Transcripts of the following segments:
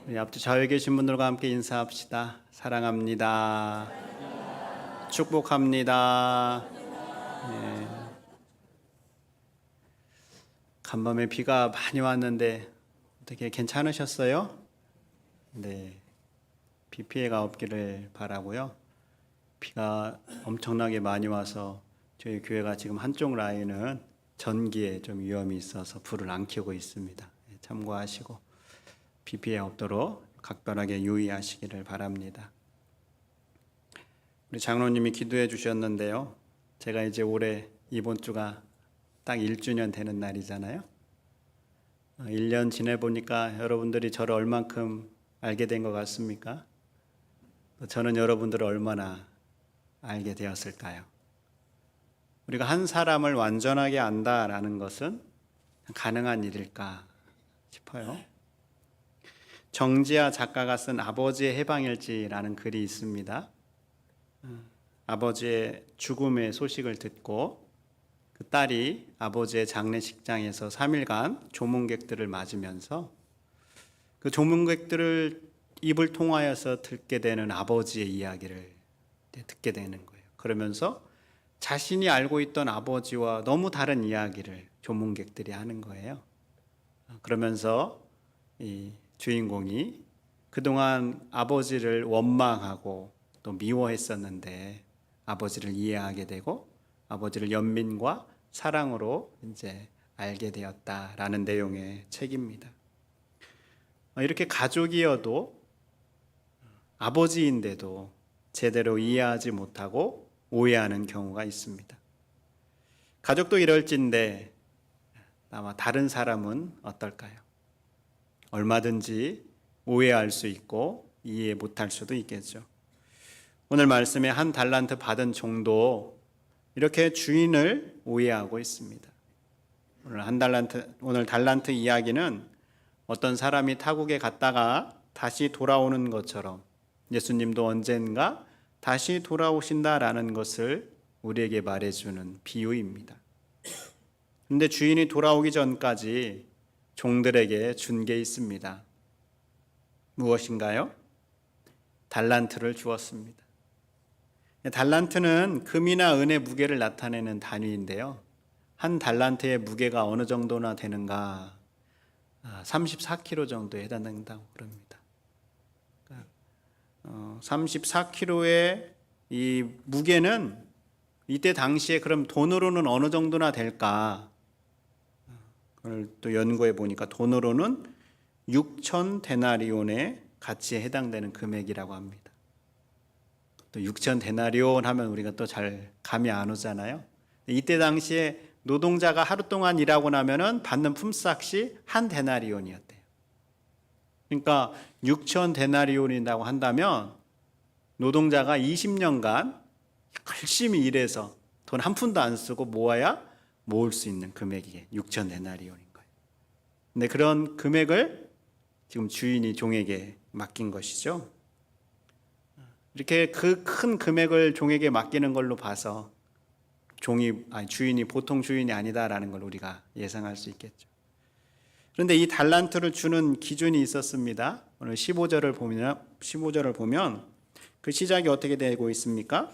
우리 앞뒤 좌우에 계신 분들과 함께 인사합시다. 사랑합니다. 축복합니다. 예. 간밤에 비가 많이 왔는데 어떻게 괜찮으셨어요? 네. 비 피해가 없기를 바라고요. 비가 엄청나게 많이 와서 저희 교회가 지금 한쪽 라인은 전기에 좀 위험이 있어서 불을 안 켜고 있습니다. 참고하시고 비 피해 없도록 각별하게 유의하시기를 바랍니다. 우리 장로님이 기도해 주셨는데요. 제가 이제 올해 이번 주가 딱 1주년 되는 날이잖아요. 1년 지내보니까 여러분들이 저를 얼만큼 알게 된 것 같습니까? 저는 여러분들을 얼마나 알게 되었을까요? 우리가 한 사람을 완전하게 안다라는 것은 가능한 일일까 싶어요. 정지아 작가가 쓴 아버지의 해방일지라는 글이 있습니다. 아버지의 죽음의 소식을 듣고 그 딸이 아버지의 장례식장에서 3일간 조문객들을 맞으면서 그 조문객들을 입을 통하여서 듣게 되는 아버지의 이야기를 듣게 되는 거예요. 그러면서 자신이 알고 있던 아버지와 너무 다른 이야기를 조문객들이 하는 거예요. 그러면서 이 주인공이 그동안 아버지를 원망하고 또 미워했었는데 아버지를 이해하게 되고 아버지를 연민과 사랑으로 이제 알게 되었다라는 내용의 책입니다. 이렇게 가족이어도 아버지인데도 제대로 이해하지 못하고 오해하는 경우가 있습니다. 가족도 이럴진데 아마 다른 사람은 어떨까요? 얼마든지 오해할 수 있고 이해 못할 수도 있겠죠. 오늘 말씀에 한 달란트 받은 종도 이렇게 주인을 오해하고 있습니다. 오늘 달란트 이야기는 어떤 사람이 타국에 갔다가 다시 돌아오는 것처럼 예수님도 언젠가 다시 돌아오신다라는 것을 우리에게 말해주는 비유입니다. 그런데 주인이 돌아오기 전까지 종들에게 준 게 있습니다. 무엇인가요? 달란트를 주었습니다. 달란트는 금이나 은의 무게를 나타내는 단위인데요. 한 달란트의 무게가 어느 정도나 되는가? 34kg 정도에 해당된다고 그럽니다. 34kg의 이 무게는 이때 당시에 그럼 돈으로는 어느 정도나 될까? 그걸 또 연구해 보니까 돈으로는 6천 데나리온의 가치에 해당되는 금액이라고 합니다. 또 6천 데나리온 하면 우리가 또 잘 감이 안 오잖아요. 이때 당시에 노동자가 하루 동안 일하고 나면은 받는 품삯이 한 데나리온이었대요. 그러니까 6천 데나리온이라고 한다면 노동자가 20년간 열심히 일해서 돈 한 푼도 안 쓰고 모아야 모을 수 있는 금액이 6천 데나리온인 거예요. 근데 그런 금액을 지금 주인이 종에게 맡긴 것이죠. 이렇게 그 큰 금액을 종에게 맡기는 걸로 봐서 주인이 보통 주인이 아니다라는 걸 우리가 예상할 수 있겠죠. 그런데 이 달란트를 주는 기준이 있었습니다. 오늘 15절을 보면 그 시작이 어떻게 되고 있습니까?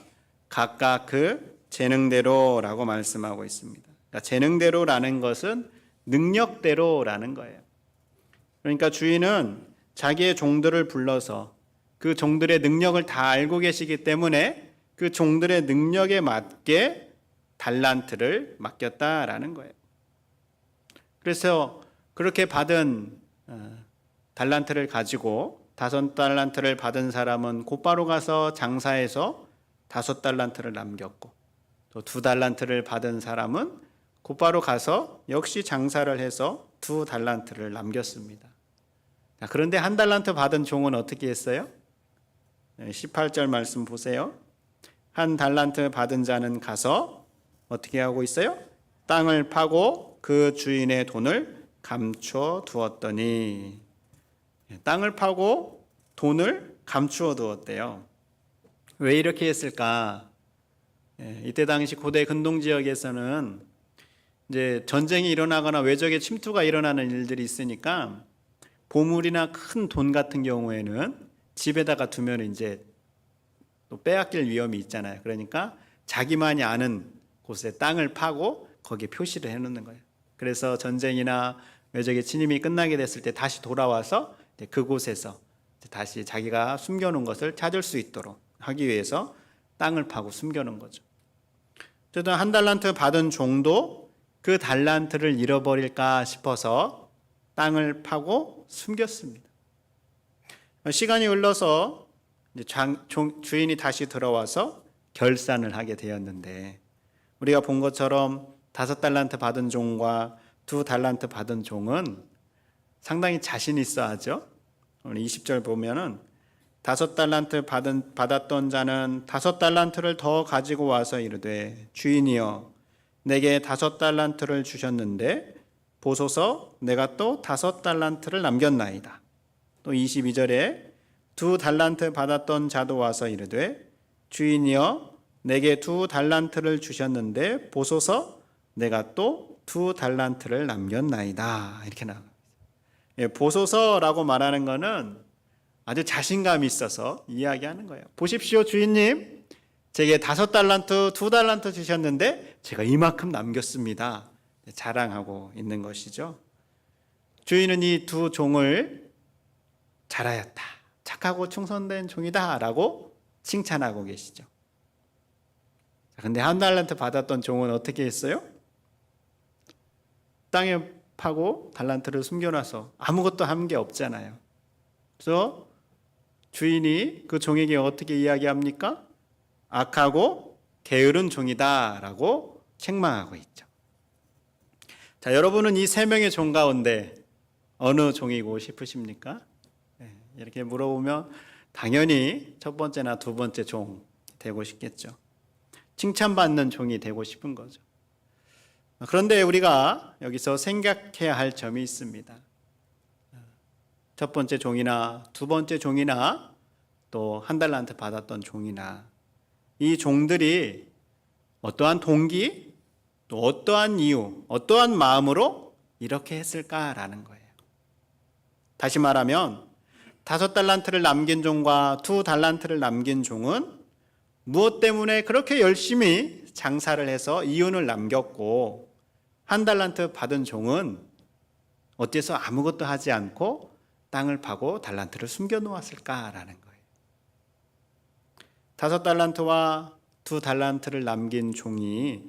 각각 그 재능대로라고 말씀하고 있습니다. 그러니까 재능대로라는 것은 능력대로라는 거예요. 그러니까 주인은 자기의 종들을 불러서 그 종들의 능력을 다 알고 계시기 때문에 그 종들의 능력에 맞게 달란트를 맡겼다라는 거예요. 그래서 그렇게 받은 달란트를 가지고 5달란트를 받은 사람은 곧바로 가서 장사해서 5달란트를 남겼고 또 2달란트를 받은 사람은 곧바로 가서 역시 장사를 해서 2달란트를 남겼습니다. 그런데 1달란트 받은 종은 어떻게 했어요? 18절 말씀 보세요. 1달란트 받은 자는 가서 어떻게 하고 있어요? 땅을 파고 그 주인의 돈을 감춰 두었더니, 땅을 파고 돈을 감추어 두었대요. 왜 이렇게 했을까? 이때 당시 고대 근동 지역에서는 이제 전쟁이 일어나거나 외적의 침투가 일어나는 일들이 있으니까 보물이나 큰 돈 같은 경우에는 집에다가 두면 이제 또 빼앗길 위험이 있잖아요. 그러니까 자기만이 아는 곳에 땅을 파고 거기에 표시를 해놓는 거예요. 그래서 전쟁이나 외적의 침입이 끝나게 됐을 때 다시 돌아와서 그곳에서 다시 자기가 숨겨놓은 것을 찾을 수 있도록 하기 위해서 땅을 파고 숨겨놓은 거죠. 어쨌든 한 달란트 받은 종도 그 달란트를 잃어버릴까 싶어서 땅을 파고 숨겼습니다. 시간이 흘러서 주인이 다시 들어와서 결산을 하게 되었는데, 우리가 본 것처럼 5달란트 받은 종과 2달란트 받은 종은 상당히 자신 있어 하죠. 오늘 20절 보면은 5달란트 받았던 자는 5달란트를 더 가지고 와서 이르되, 주인이여 내게 5달란트를 주셨는데 보소서 내가 또 5달란트를 남겼나이다. 또 22절에 2달란트 받았던 자도 와서 이르되, 주인이여 내게 2달란트를 주셨는데 보소서 내가 또 2달란트를 남겼나이다. 이렇게 나옵니다. 보소서라고 말하는 것은 아주 자신감이 있어서 이야기하는 거예요. 보십시오 주인님, 제게 5달란트 2달란트 주셨는데 제가 이만큼 남겼습니다. 자랑하고 있는 것이죠. 주인은 이 두 종을 잘하였다, 착하고 충성된 종이다 라고 칭찬하고 계시죠. 근데 1달란트 받았던 종은 어떻게 했어요? 땅에 파고 달란트를 숨겨놔서 아무것도 한 게 없잖아요. 그래서 주인이 그 종에게 어떻게 이야기합니까? 악하고 게으른 종이다 라고 책망하고 있죠. 자, 여러분은 이 3명의 종 가운데 어느 종이고 싶으십니까? 이렇게 물어보면 당연히 첫 번째나 두 번째 종 되고 싶겠죠. 칭찬받는 종이 되고 싶은 거죠. 그런데 우리가 여기서 생각해야 할 점이 있습니다. 첫 번째 종이나 두 번째 종이나 또 1달란트 받았던 종이나 이 종들이 어떠한 동기, 또 어떠한 이유, 어떠한 마음으로 이렇게 했을까라는 거예요. 다시 말하면 5달란트를 남긴 종과 2달란트를 남긴 종은 무엇 때문에 그렇게 열심히 장사를 해서 이윤을 남겼고, 1달란트 받은 종은 어때서 아무것도 하지 않고 땅을 파고 달란트를 숨겨 놓았을까라는 거예요. 5달란트와 2달란트를 남긴 종이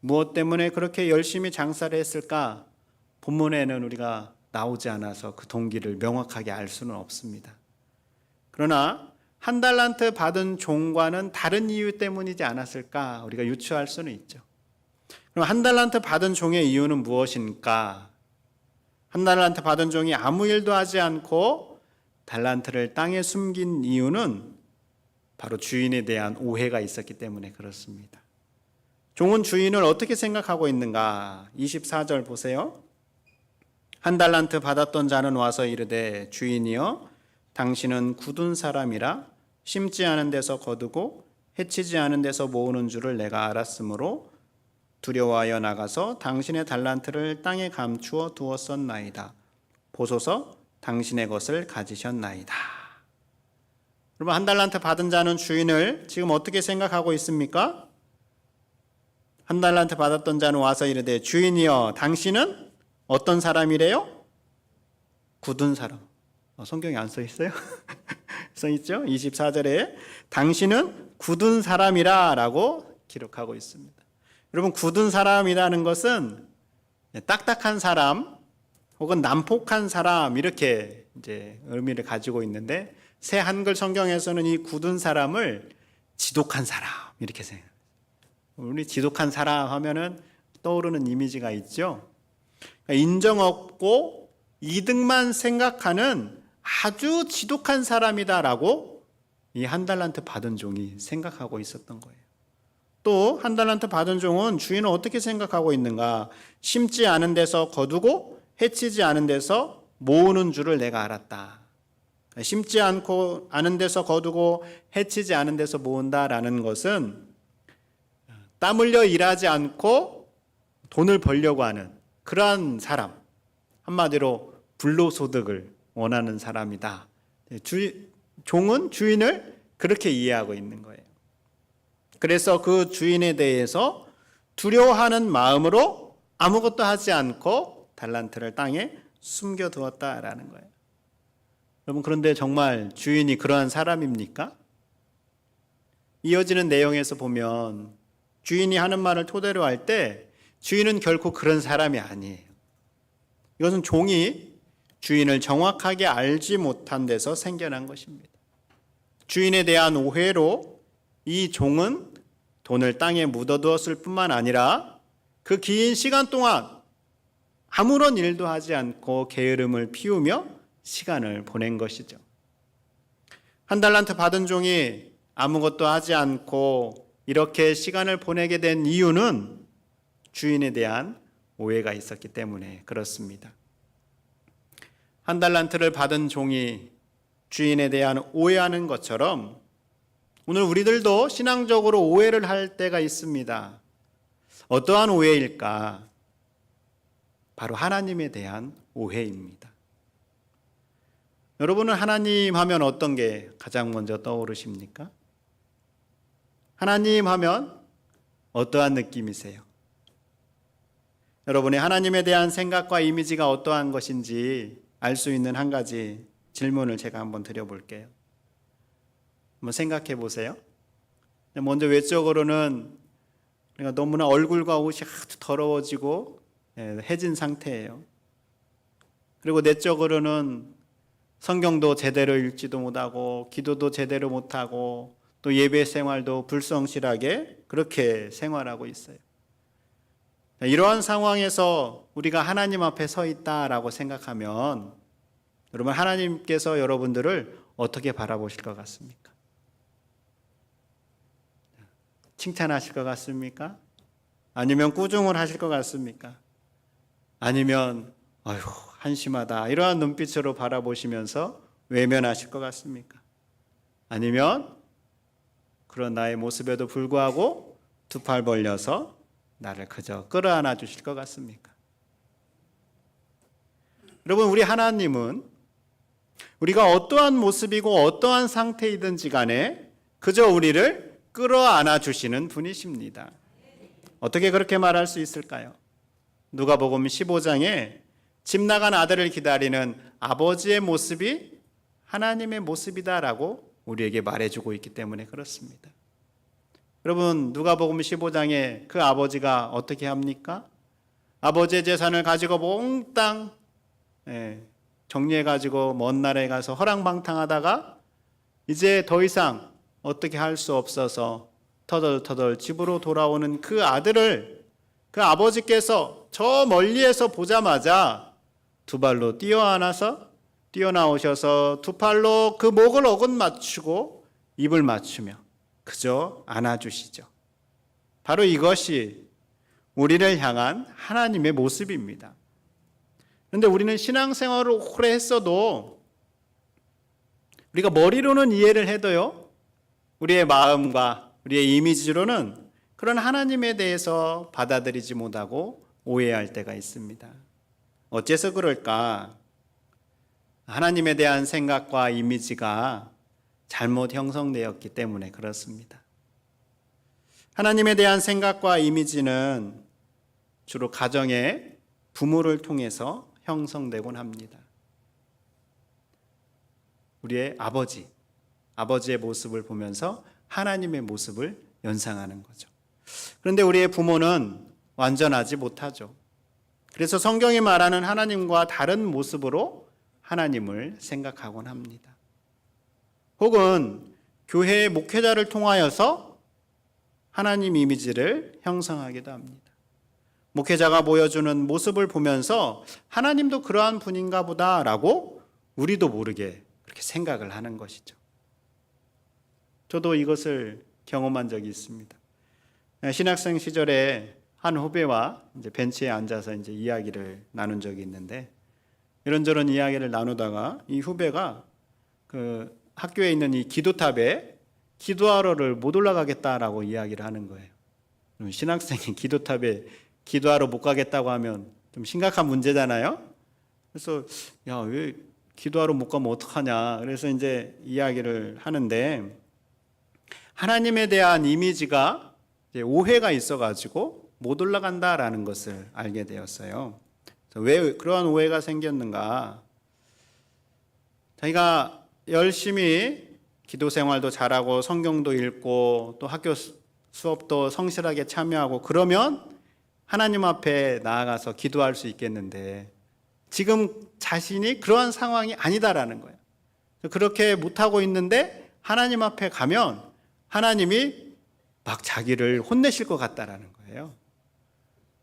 무엇 때문에 그렇게 열심히 장사를 했을까? 본문에는 우리가 나오지 않아서 그 동기를 명확하게 알 수는 없습니다. 그러나 1달란트 받은 종과는 다른 이유 때문이지 않았을까? 우리가 유추할 수는 있죠. 그럼 1달란트 받은 종의 이유는 무엇인가? 1달란트 받은 종이 아무 일도 하지 않고 달란트를 땅에 숨긴 이유는 바로 주인에 대한 오해가 있었기 때문에 그렇습니다. 종은 주인을 어떻게 생각하고 있는가? 24절 보세요. 1달란트 받았던 자는 와서 이르되, 주인이여 당신은 굳은 사람이라 심지 않은 데서 거두고 해치지 않은 데서 모으는 줄을 내가 알았으므로 두려워하여 나가서 당신의 달란트를 땅에 감추어 두었었나이다. 보소서 당신의 것을 가지셨나이다. 여러분, 1달란트 받은 자는 주인을 지금 어떻게 생각하고 있습니까? 1달란트 받았던 자는 와서 이르되, 주인이여 당신은 어떤 사람이래요? 굳은 사람. 성경에 안 써 있어요? 써 있죠? 24절에 당신은 굳은 사람이라 라고 기록하고 있습니다. 여러분, 굳은 사람이라는 것은 딱딱한 사람 혹은 난폭한 사람, 이렇게 이제 의미를 가지고 있는데, 새 한글 성경에서는 이 굳은 사람을 지독한 사람 이렇게 생각해요. 우리 지독한 사람 하면은 떠오르는 이미지가 있죠. 인정 없고 이득만 생각하는 아주 지독한 사람이다라고 이 1달란트 받은 종이 생각하고 있었던 거예요. 또 1달란트 받은 종은 주인은 어떻게 생각하고 있는가? 심지 않은 데서 거두고 해치지 않은 데서 모으는 줄을 내가 알았다. 심지 않은 데서 거두고 해치지 않은 데서 모은다라는 것은 땀 흘려 일하지 않고 돈을 벌려고 하는 그러한 사람, 한마디로 불로소득을 원하는 사람이다. 종은 주인을 그렇게 이해하고 있는 거예요. 그래서 그 주인에 대해서 두려워하는 마음으로 아무것도 하지 않고 달란트를 땅에 숨겨두었다라는 거예요. 여러분, 그런데 정말 주인이 그러한 사람입니까? 이어지는 내용에서 보면 주인이 하는 말을 토대로 할 때 주인은 결코 그런 사람이 아니에요. 이것은 종이 주인을 정확하게 알지 못한 데서 생겨난 것입니다. 주인에 대한 오해로 이 종은 돈을 땅에 묻어두었을 뿐만 아니라 그 긴 시간 동안 아무런 일도 하지 않고 게으름을 피우며 시간을 보낸 것이죠. 한 달란트 받은 종이 아무것도 하지 않고 이렇게 시간을 보내게 된 이유는 주인에 대한 오해가 있었기 때문에 그렇습니다. 한 달란트를 받은 종이 주인에 대한 오해하는 것처럼 오늘 우리들도 신앙적으로 오해를 할 때가 있습니다. 어떠한 오해일까? 바로 하나님에 대한 오해입니다. 여러분은 하나님 하면 어떤 게 가장 먼저 떠오르십니까? 하나님 하면 어떠한 느낌이세요? 여러분의 하나님에 대한 생각과 이미지가 어떠한 것인지 알 수 있는 한 가지 질문을 제가 한번 드려볼게요. 한번 생각해 보세요. 먼저 외적으로는 우리가 너무나 얼굴과 옷이 아주 더러워지고 해진 상태예요. 그리고 내적으로는 성경도 제대로 읽지도 못하고 기도도 제대로 못하고 또 예배 생활도 불성실하게 그렇게 생활하고 있어요. 이러한 상황에서 우리가 하나님 앞에 서 있다라고 생각하면 여러분, 하나님께서 여러분들을 어떻게 바라보실 것 같습니까? 칭찬하실 것 같습니까? 아니면 꾸중을 하실 것 같습니까? 아니면 아휴 한심하다 이러한 눈빛으로 바라보시면서 외면하실 것 같습니까? 아니면 그런 나의 모습에도 불구하고 두 팔 벌려서 나를 그저 끌어안아 주실 것 같습니까? 여러분, 우리 하나님은 우리가 어떠한 모습이고 어떠한 상태이든지 간에 그저 우리를 끌어안아 주시는 분이십니다. 어떻게 그렇게 말할 수 있을까요? 누가복음 15장에 집 나간 아들을 기다리는 아버지의 모습이 하나님의 모습이다라고 우리에게 말해주고 있기 때문에 그렇습니다. 여러분, 누가복음 15장에 그 아버지가 어떻게 합니까? 아버지의 재산을 가지고 몽땅 정리해가지고 먼 나라에 가서 허랑방탕하다가 이제 더 이상 어떻게 할 수 없어서 터덜터덜 집으로 돌아오는 그 아들을 그 아버지께서 저 멀리에서 보자마자 두 발로 뛰어나오셔서 두 팔로 그 목을 어긋 맞추고 입을 맞추며 그저 안아주시죠. 바로 이것이 우리를 향한 하나님의 모습입니다. 그런데 우리는 신앙생활을 오래 했어도 우리가 머리로는 이해를 해도요, 우리의 마음과 우리의 이미지로는 그런 하나님에 대해서 받아들이지 못하고 오해할 때가 있습니다. 어째서 그럴까? 하나님에 대한 생각과 이미지가 잘못 형성되었기 때문에 그렇습니다. 하나님에 대한 생각과 이미지는 주로 가정의 부모를 통해서 형성되곤 합니다. 우리의 아버지의 모습을 보면서 하나님의 모습을 연상하는 거죠. 그런데 우리의 부모는 완전하지 못하죠. 그래서 성경이 말하는 하나님과 다른 모습으로 하나님을 생각하곤 합니다. 혹은 교회의 목회자를 통하여서 하나님 이미지를 형성하기도 합니다. 목회자가 보여주는 모습을 보면서 하나님도 그러한 분인가 보다라고 우리도 모르게 그렇게 생각을 하는 것이죠. 저도 이것을 경험한 적이 있습니다. 신학생 시절에 한 후배와 이제 벤치에 앉아서 이제 이야기를 나눈 적이 있는데 이런저런 이야기를 나누다가 이 후배가 그 학교에 있는 이 기도탑에 기도하러를 못 올라가겠다라고 이야기를 하는 거예요. 신학생이 기도탑에 기도하러 못 가겠다고 하면 좀 심각한 문제잖아요. 그래서 야, 왜 기도하러 못 가면 어떡하냐. 그래서 이제 이야기를 하는데 하나님에 대한 이미지가 이제 오해가 있어가지고 못 올라간다라는 것을 알게 되었어요. 왜 그러한 오해가 생겼는가? 자기가 열심히 기도 생활도 잘하고 성경도 읽고 또 학교 수업도 성실하게 참여하고 그러면 하나님 앞에 나아가서 기도할 수 있겠는데 지금 자신이 그러한 상황이 아니다라는 거예요. 그렇게 못하고 있는데 하나님 앞에 가면 하나님이 막 자기를 혼내실 것 같다라는 거예요.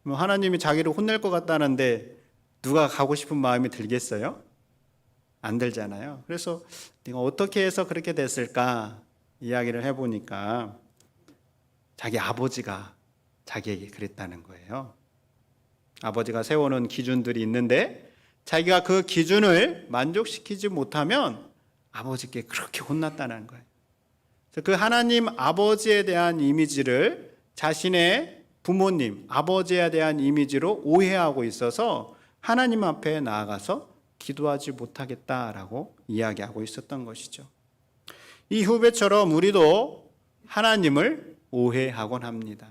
하나님이 자기를 혼낼 것 같다는데 누가 가고 싶은 마음이 들겠어요? 안 들잖아요. 그래서 내가 어떻게 해서 그렇게 됐을까 이야기를 해보니까 자기 아버지가 자기에게 그랬다는 거예요. 아버지가 세워놓은 기준들이 있는데 자기가 그 기준을 만족시키지 못하면 아버지께 그렇게 혼났다는 거예요. 그 하나님 아버지에 대한 이미지를 자신의 부모님, 아버지에 대한 이미지로 오해하고 있어서 하나님 앞에 나아가서 기도하지 못하겠다라고 이야기하고 있었던 것이죠. 이 후배처럼 우리도 하나님을 오해하곤 합니다.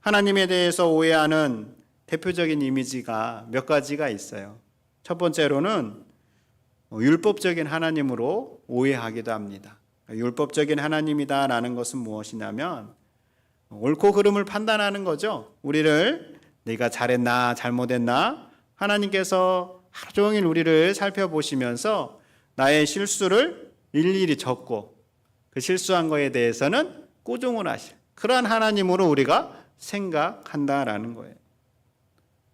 하나님에 대해서 오해하는 대표적인 이미지가 몇 가지가 있어요. 첫 번째로는 율법적인 하나님으로 오해하기도 합니다. 율법적인 하나님이다라는 것은 무엇이냐면 옳고 그름을 판단하는 거죠. 우리를 네가 잘했나 잘못했나 하나님께서 하루 종일 우리를 살펴보시면서 나의 실수를 일일이 적고 그 실수한 거에 대해서는 꾸중을 하실 그러한 하나님으로 우리가 생각한다라는 거예요.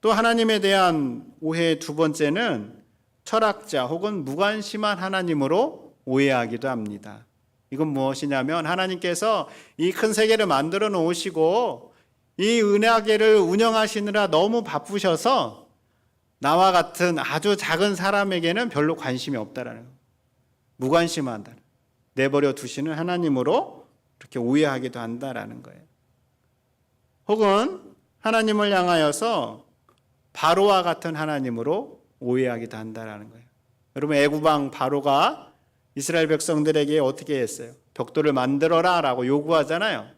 또 하나님에 대한 오해의 두 번째는 철학자 혹은 무관심한 하나님으로 오해하기도 합니다. 이건 무엇이냐면 하나님께서 이 큰 세계를 만들어 놓으시고 이 은하계를 운영하시느라 너무 바쁘셔서 나와 같은 아주 작은 사람에게는 별로 관심이 없다라는 거예요. 무관심하다. 내버려 두시는 하나님으로 이렇게 오해하기도 한다라는 거예요. 혹은 하나님을 향하여서 바로와 같은 하나님으로 오해하기도 한다라는 거예요. 여러분 애구방 바로가 이스라엘 백성들에게 어떻게 했어요? 벽돌을 만들어라 라고 요구하잖아요.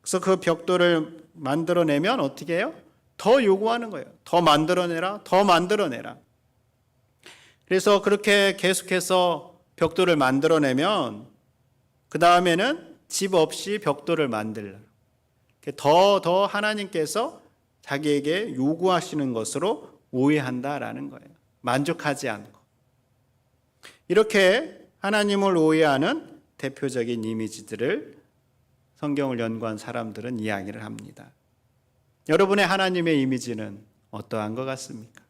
그래서 그 벽돌을 만들어내면 어떻게 해요? 더 요구하는 거예요. 더 만들어내라, 더 만들어내라. 그래서 그렇게 계속해서 벽돌을 만들어내면 그 다음에는 집 없이 벽돌을 만들라. 더 하나님께서 자기에게 요구하시는 것으로 오해한다라는 거예요. 만족하지 않고. 이렇게 하나님을 오해하는 대표적인 이미지들을 성경을 연구한 사람들은 이야기를 합니다. 여러분의 하나님의 이미지는 어떠한 것 같습니까?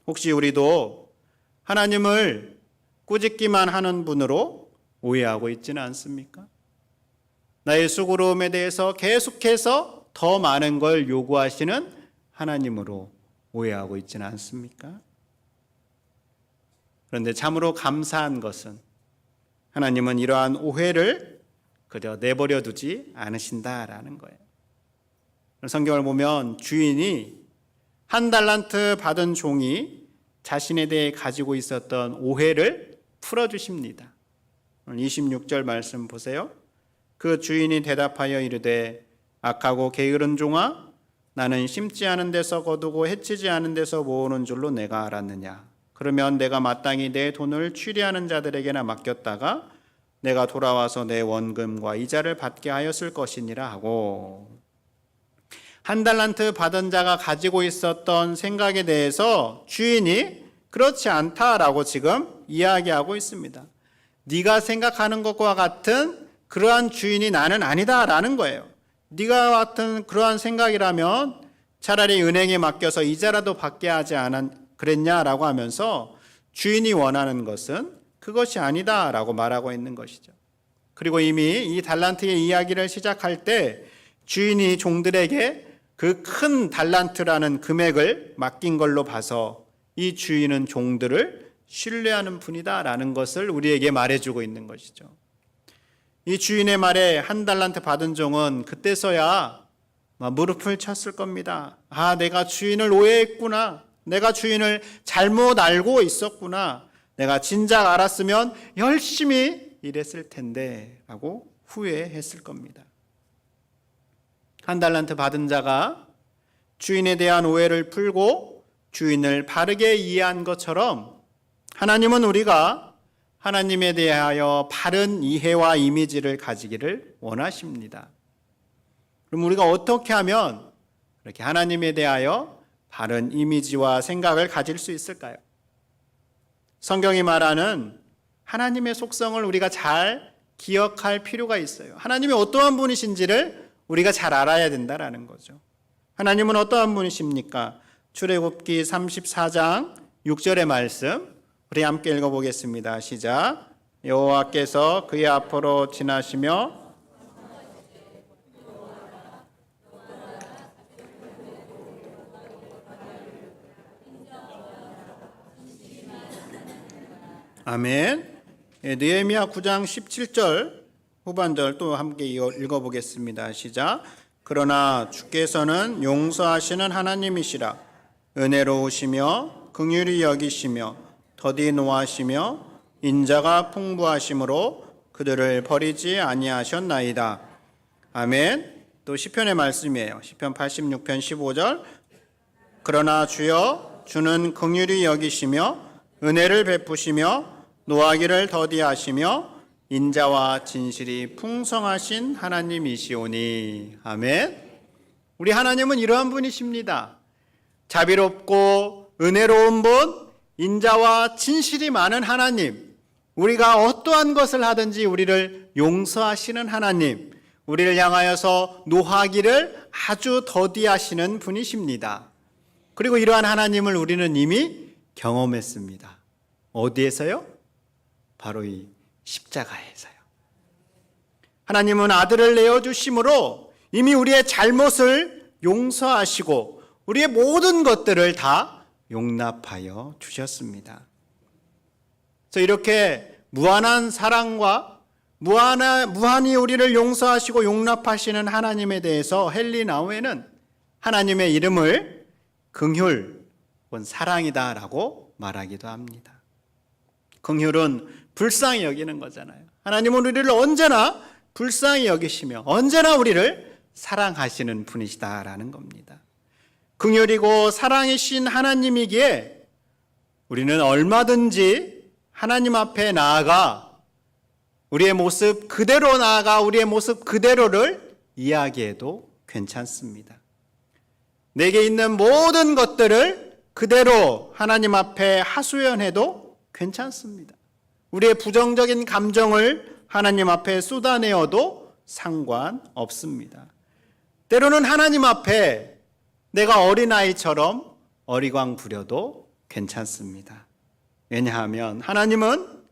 혹시 우리도 하나님을 꾸짖기만 하는 분으로 오해하고 있지는 않습니까? 나의 수고로움에 대해서 계속해서 더 많은 걸 요구하시는 하나님으로 오해하고 있지는 않습니까? 그런데 참으로 감사한 것은 하나님은 이러한 오해를 그저 내버려 두지 않으신다라는 거예요. 성경을 보면 주인이 한 달란트 받은 종이 자신에 대해 가지고 있었던 오해를 풀어주십니다. 26절 말씀 보세요. 그 주인이 대답하여 이르되 악하고 게으른 종아 나는 심지 않은 데서 거두고 해치지 않은 데서 모으는 줄로 내가 알았느냐. 그러면 내가 마땅히 내 돈을 취리하는 자들에게나 맡겼다가 내가 돌아와서 내 원금과 이자를 받게 하였을 것이니라 하고 한 달란트 받은 자가 가지고 있었던 생각에 대해서 주인이 그렇지 않다라고 지금 이야기하고 있습니다. 네가 생각하는 것과 같은 그러한 주인이 나는 아니다라는 거예요. 네가 같은 그러한 생각이라면 차라리 은행에 맡겨서 이자라도 받게 하지 그랬냐라고 하면서 주인이 원하는 것은 그것이 아니다라고 말하고 있는 것이죠. 그리고 이미 이 달란트의 이야기를 시작할 때 주인이 종들에게 그 큰 달란트라는 금액을 맡긴 걸로 봐서 이 주인은 종들을 신뢰하는 분이다라는 것을 우리에게 말해주고 있는 것이죠. 이 주인의 말에 한 달란트 받은 종은 그때서야 무릎을 쳤을 겁니다. 아, 내가 주인을 오해했구나. 내가 주인을 잘못 알고 있었구나. 내가 진작 알았으면 열심히 일했을 텐데 라고 후회했을 겁니다. 한 달란트 받은 자가 주인에 대한 오해를 풀고 주인을 바르게 이해한 것처럼 하나님은 우리가 하나님에 대하여 바른 이해와 이미지를 가지기를 원하십니다. 그럼 우리가 어떻게 하면 그렇게 하나님에 대하여 바른 이미지와 생각을 가질 수 있을까요? 성경이 말하는 하나님의 속성을 우리가 잘 기억할 필요가 있어요. 하나님이 어떠한 분이신지를 우리가 잘 알아야 된다라는 거죠. 하나님은 어떠한 분이십니까? 출애굽기 34장 6절의 말씀 우리 함께 읽어보겠습니다. 시작. 여호와께서 그의 앞으로 지나시며 아멘. 느헤미야 9장 17절 후반절 또 함께 읽어보겠습니다. 시작. 그러나 주께서는 용서하시는 하나님이시라. 은혜로우시며 긍휼히 여기시며 더디 노하시며 인자가 풍부하심으로 그들을 버리지 아니하셨나이다. 아멘. 또 시편의 말씀이에요. 시편 86편 15절 그러나 주여 주는 긍휼히 여기시며 은혜를 베푸시며 노하기를 더디하시며 인자와 진실이 풍성하신 하나님이시오니. 아멘. 우리 하나님은 이러한 분이십니다. 자비롭고 은혜로운 분, 인자와 진실이 많은 하나님, 우리가 어떠한 것을 하든지 우리를 용서하시는 하나님, 우리를 향하여서 노하기를 아주 더디하시는 분이십니다. 그리고 이러한 하나님을 우리는 이미 경험했습니다. 어디에서요? 바로 이 십자가에서요. 하나님은 아들을 내어주심으로 이미 우리의 잘못을 용서하시고 우리의 모든 것들을 다 용납하여 주셨습니다. 그래서 이렇게 무한한 사랑과 무한히 우리를 용서하시고 용납하시는 하나님에 대해서 헨리 나우에는 하나님의 이름을 긍휼, 혹은 사랑이다라고 말하기도 합니다. 긍휼은 불쌍히 여기는 거잖아요. 하나님은 우리를 언제나 불쌍히 여기시며 언제나 우리를 사랑하시는 분이시다라는 겁니다. 긍휼이고 사랑이신 하나님이기에 우리는 얼마든지 하나님 앞에 나아가 우리의 모습 그대로 나아가 우리의 모습 그대로를 이야기해도 괜찮습니다. 내게 있는 모든 것들을 그대로 하나님 앞에 하소연해도 괜찮습니다. 우리의 부정적인 감정을 하나님 앞에 쏟아내어도 상관없습니다. 때로는 하나님 앞에 내가 어린아이처럼 어리광 부려도 괜찮습니다. 왜냐하면 하나님은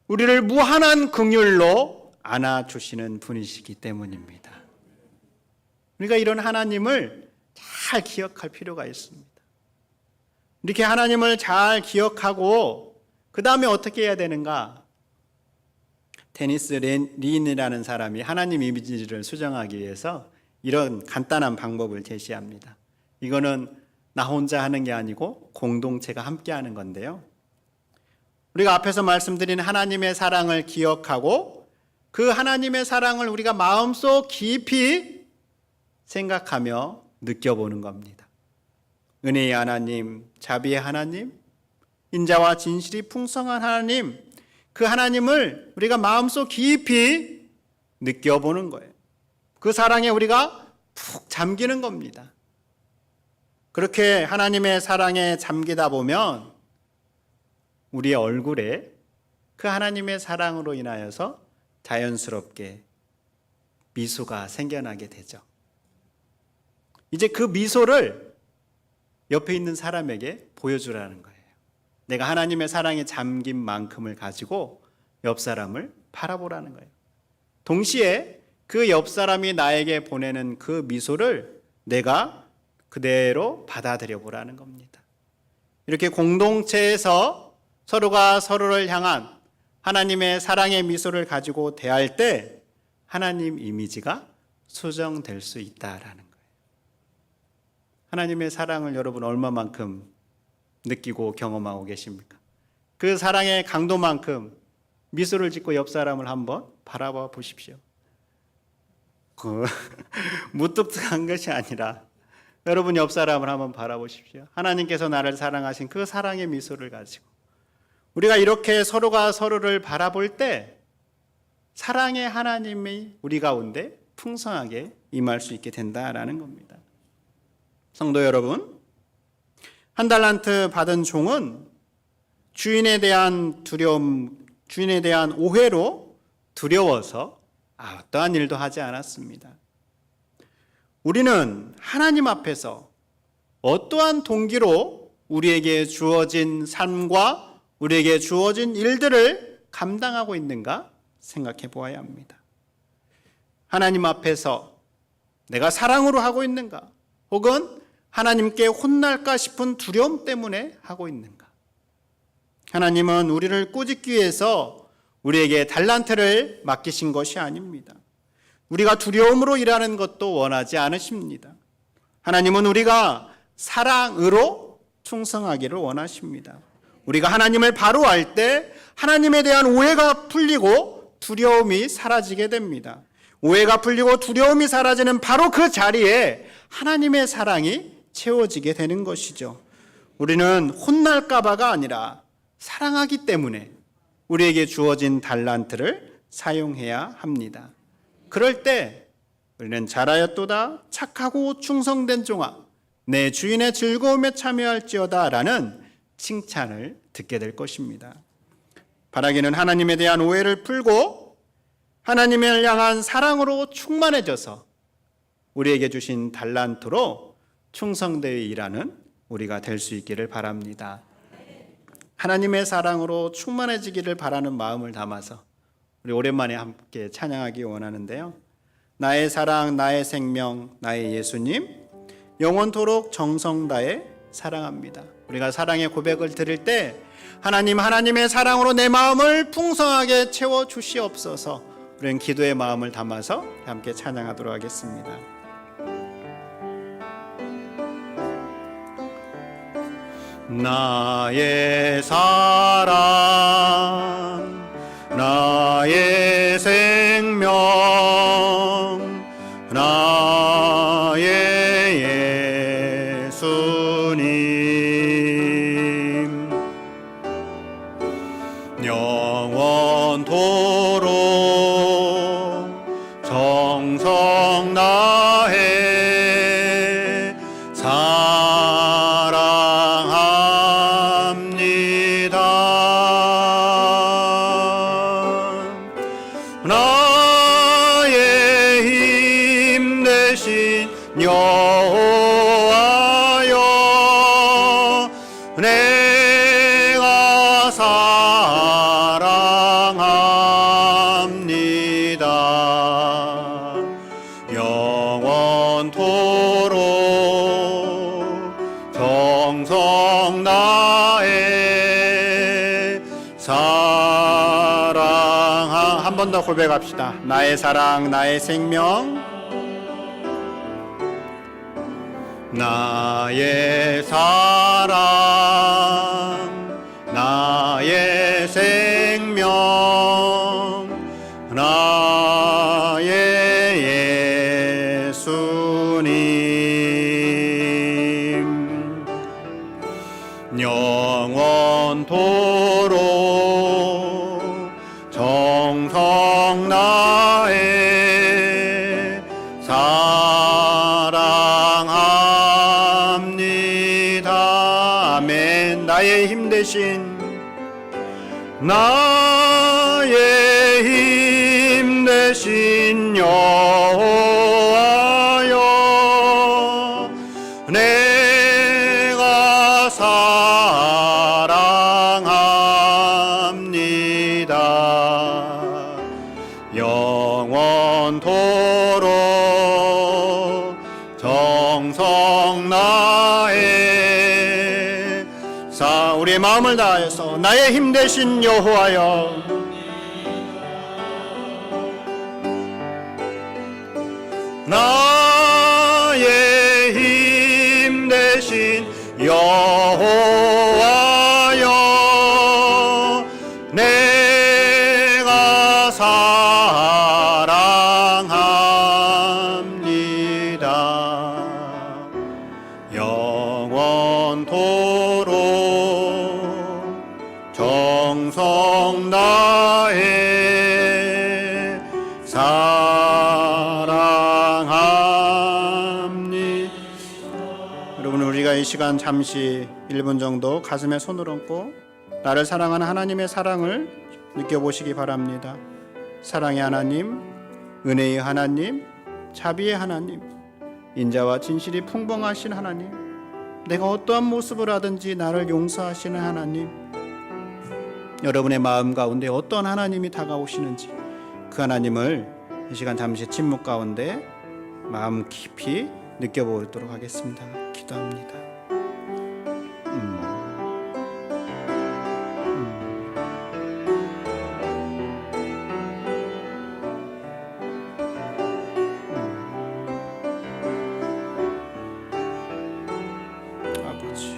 우리를 무한한 긍휼로 안아주시는 분이시기 때문입니다. 우리가 이런 하나님을 잘 기억할 필요가 있습니다. 이렇게 하나님을 잘 기억하고 그 다음에 어떻게 해야 되는가? 데니스 린이라는 사람이 하나님 이미지를 수정하기 위해서 이런 간단한 방법을 제시합니다. 이거는 나 혼자 하는 게 아니고 공동체가 함께 하는 건데요. 우리가 앞에서 말씀드린 하나님의 사랑을 기억하고 그 하나님의 사랑을 우리가 마음속 깊이 생각하며 느껴보는 겁니다. 은혜의 하나님, 자비의 하나님, 인자와 진실이 풍성한 하나님, 그 하나님을 우리가 마음속 깊이 느껴보는 거예요. 그 사랑에 우리가 푹 잠기는 겁니다. 그렇게 하나님의 사랑에 잠기다 보면 우리의 얼굴에 그 하나님의 사랑으로 인하여서 자연스럽게 미소가 생겨나게 되죠. 이제 그 미소를 옆에 있는 사람에게 보여주라는 거예요. 내가 하나님의 사랑에 잠긴 만큼을 가지고 옆 사람을 바라보라는 거예요. 동시에 그 옆 사람이 나에게 보내는 그 미소를 내가 그대로 받아들여 보라는 겁니다. 이렇게 공동체에서 서로가 서로를 향한 하나님의 사랑의 미소를 가지고 대할 때 하나님 이미지가 수정될 수 있다라는 거예요. 하나님의 사랑을 여러분 얼마만큼 느끼고 경험하고 계십니까? 그 사랑의 강도만큼 미소를 짓고 옆 사람을 한번 바라봐 보십시오. 무뚝뚝한 것이 아니라 여러분 옆 사람을 한번 바라보십시오. 하나님께서 나를 사랑하신 그 사랑의 미소를 가지고 우리가 이렇게 서로가 서로를 바라볼 때 사랑의 하나님이 우리 가운데 풍성하게 임할 수 있게 된다라는 겁니다. 성도 여러분, 한 달란트 받은 종은 주인에 대한 두려움, 주인에 대한 오해로 두려워서 어떠한 일도 하지 않았습니다. 우리는 하나님 앞에서 어떠한 동기로 우리에게 주어진 삶과 우리에게 주어진 일들을 감당하고 있는가 생각해 보아야 합니다. 하나님 앞에서 내가 사랑으로 하고 있는가, 혹은 하나님께 혼날까 싶은 두려움 때문에 하고 있는가? 하나님은 우리를 꾸짖기 위해서 우리에게 달란트를 맡기신 것이 아닙니다. 우리가 두려움으로 일하는 것도 원하지 않으십니다. 하나님은 우리가 사랑으로 충성하기를 원하십니다. 우리가 하나님을 바로 알 때 하나님에 대한 오해가 풀리고 두려움이 사라지게 됩니다. 오해가 풀리고 두려움이 사라지는 바로 그 자리에 하나님의 사랑이 채워지게 되는 것이죠. 우리는 혼날까 봐가 아니라 사랑하기 때문에 우리에게 주어진 달란트를 사용해야 합니다. 그럴 때 우리는 잘하였도다 착하고 충성된 종아 내 주인의 즐거움에 참여할지어다 라는 칭찬을 듣게 될 것입니다. 바라기는 하나님에 대한 오해를 풀고 하나님을 향한 사랑으로 충만해져서 우리에게 주신 달란트로 충성되어 일하는 우리가 될 수 있기를 바랍니다. 하나님의 사랑으로 충만해지기를 바라는 마음을 담아서 우리 오랜만에 함께 찬양하기 원하는데요. 나의 사랑, 나의 생명, 나의 예수님, 영원토록 정성 다해 사랑합니다. 우리가 사랑의 고백을 드릴 때 하나님, 하나님의 사랑으로 내 마음을 풍성하게 채워주시옵소서. 우리는 기도의 마음을 담아서 함께 찬양하도록 하겠습니다. 나의 사랑, 나의 생명, 나의 예수님, 영원토록 정성 다해 사랑합니다. 나의 힘 되신 여호와여, 내가 사랑합니다. 영원토록 정성 다해 한 번 더 고백합시다. 나의 사랑, 나의 생명, 나의 사랑, 나의 생명, 나의 예수님, 영원토록 정성 다해 사랑합니다. 아멘. 나의 힘 대신, 나의 힘 대신 여호와여, 내가 사랑합니다. 영원토록 정성 다해 우리의 마음을 다해서 나의 힘 되신 여호와여, 나의 힘 되신 여호와여, 정성 다해 사랑합니다. 여러분, 우리가 이 시간 잠시 1분 정도 가슴에 손을 얹고 나를 사랑하는 하나님의 사랑을 느껴보시기 바랍니다. 사랑의 하나님, 은혜의 하나님, 자비의 하나님, 인자와 진실이 풍성하신 하나님, 내가 어떠한 모습을 하든지 나를 용서하시는 하나님, 여러분의 마음 가운데 어떤 하나님이 다가오시는지 그 하나님을 이 시간 잠시 침묵 가운데 마음 깊이 느껴보도록 하겠습니다. 기도합니다. 아버지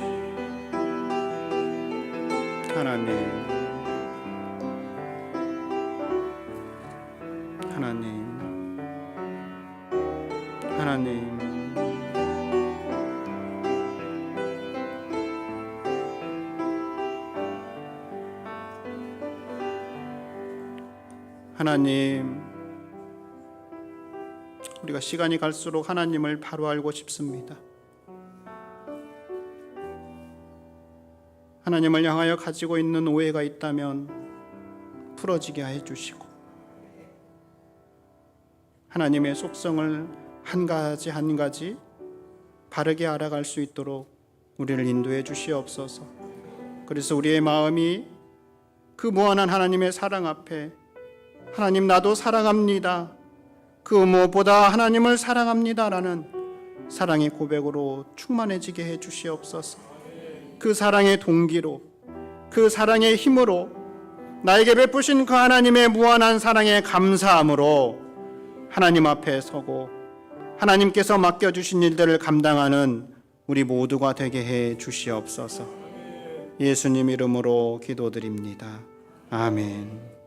하나님, 하나님, 우리가 시간이 갈수록 하나님을 바로 알고 싶습니다. 하나님을 향하여 가지고 있는 오해가 있다면 풀어지게 해주시고, 하나님의 속성을 한 가지 한 가지 바르게 알아갈 수 있도록 우리를 인도해 주시옵소서. 그래서 우리의 마음이 그 무한한 하나님의 사랑 앞에, 하나님 나도 사랑합니다, 그 무엇보다 하나님을 사랑합니다라는 사랑의 고백으로 충만해지게 해 주시옵소서. 그 사랑의 동기로, 그 사랑의 힘으로, 나에게 베푸신 그 하나님의 무한한 사랑에 감사함으로 하나님 앞에 서고 하나님께서 맡겨주신 일들을 감당하는 우리 모두가 되게 해 주시옵소서. 예수님 이름으로 기도드립니다. 아멘.